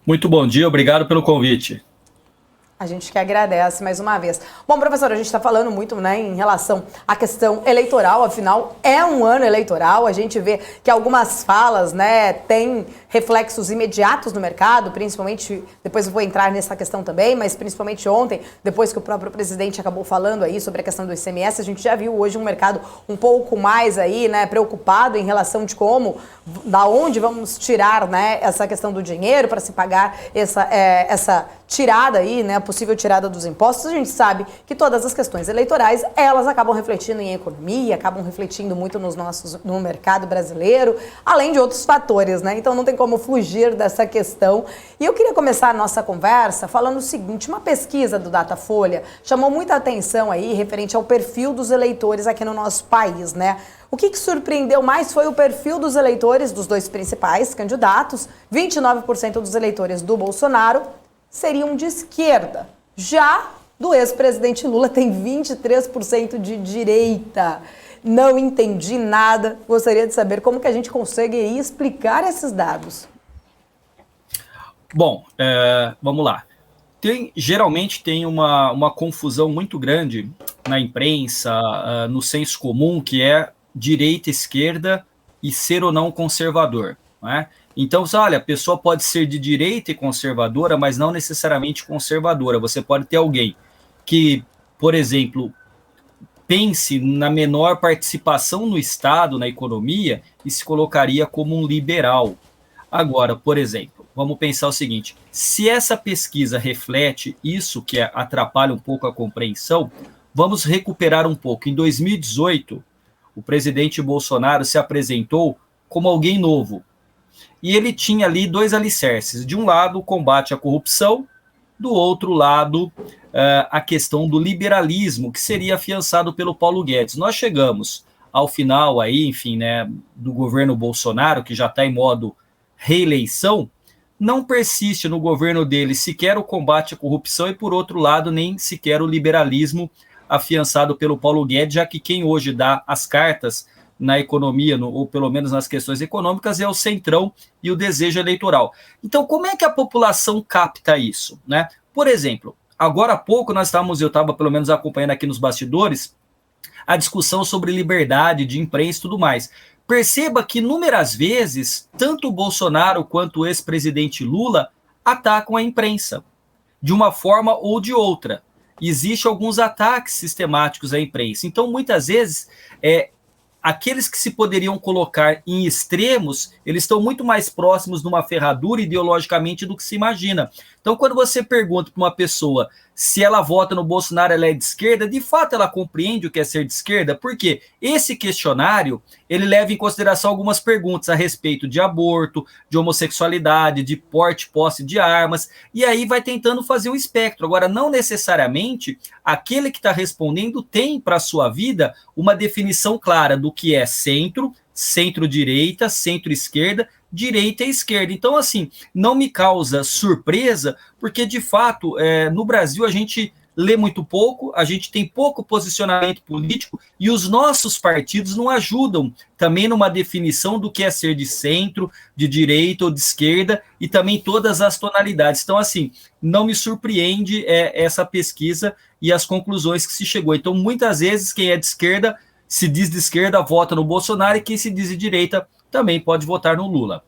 Muito bom dia, obrigado pelo convite. A gente que agradece mais uma vez. Bom, professor, a gente está falando muito, né, em relação à questão eleitoral, afinal, é um ano eleitoral, a gente vê que algumas falas, né, têm reflexos imediatos no mercado, principalmente, depois eu vou entrar nessa questão também, mas principalmente ontem, depois que o próprio presidente acabou falando aí sobre a questão do ICMS, a gente já viu hoje um mercado um pouco mais aí, né, preocupado em relação de como, da onde vamos tirar, né, essa questão do dinheiro para se pagar essa tirada aí, né, a possível tirada dos impostos. A gente sabe que todas as questões eleitorais, elas acabam refletindo em economia, acabam refletindo muito no mercado brasileiro, além de outros fatores, né? Então não tem como fugir dessa questão. E eu queria começar a nossa conversa falando o seguinte: uma pesquisa do Datafolha chamou muita atenção aí referente ao perfil dos eleitores aqui no nosso país, né? O que surpreendeu mais foi o perfil dos eleitores dos dois principais candidatos. 29% dos eleitores do Bolsonaro seriam de esquerda. Já do ex-presidente Lula tem 23% de direita. Não entendi nada. Gostaria de saber como que a gente consegue explicar esses dados. Bom, vamos lá. Geralmente tem uma confusão muito grande na imprensa, no senso comum, que é direita, esquerda e ser ou não conservador, não é? Então, olha, a pessoa pode ser de direita e conservadora, mas não necessariamente conservadora. Você pode ter alguém que, por exemplo, pense na menor participação no Estado, na economia, e se colocaria como um liberal. Agora, por exemplo, vamos pensar o seguinte: se essa pesquisa reflete isso que atrapalha um pouco a compreensão, vamos recuperar um pouco. Em 2018, o presidente Bolsonaro se apresentou como alguém novo. E ele tinha ali dois alicerces. De um lado, o combate à corrupção, do outro lado, a questão do liberalismo, que seria afiançado pelo Paulo Guedes. Nós chegamos ao final aí, enfim, né, do governo Bolsonaro, que já está em modo reeleição, não persiste no governo dele sequer o combate à corrupção e, por outro lado, nem sequer o liberalismo afiançado pelo Paulo Guedes, já que quem hoje dá as cartas na economia, ou pelo menos nas questões econômicas, é o centrão e o desejo eleitoral. Então, como é que a população capta isso, né? Por exemplo, agora há pouco eu estava pelo menos acompanhando aqui nos bastidores, a discussão sobre liberdade de imprensa e tudo mais. Perceba que inúmeras vezes, tanto o Bolsonaro quanto o ex-presidente Lula atacam a imprensa, de uma forma ou de outra. Existem alguns ataques sistemáticos à imprensa. Então, muitas vezes, aqueles que se poderiam colocar em extremos, eles estão muito mais próximos de uma ferradura ideologicamente do que se imagina. Então, quando você pergunta para uma pessoa se ela vota no Bolsonaro, ela é de esquerda, de fato ela compreende o que é ser de esquerda, porque esse questionário, ele leva em consideração algumas perguntas a respeito de aborto, de homossexualidade, de porte, posse de armas, e aí vai tentando fazer um espectro. Agora, não necessariamente aquele que está respondendo tem para a sua vida uma definição clara do que é centro, centro-direita, centro-esquerda, direita e esquerda. Então, assim, não me causa surpresa, porque, de fato, no Brasil a gente lê muito pouco, a gente tem pouco posicionamento político e os nossos partidos não ajudam também numa definição do que é ser de centro, de direita ou de esquerda e também todas as tonalidades. Então, assim, não me surpreende essa pesquisa e as conclusões que se chegou. Então, muitas vezes, quem é de esquerda se diz de esquerda, vota no Bolsonaro, e quem se diz de direita também pode votar no Lula.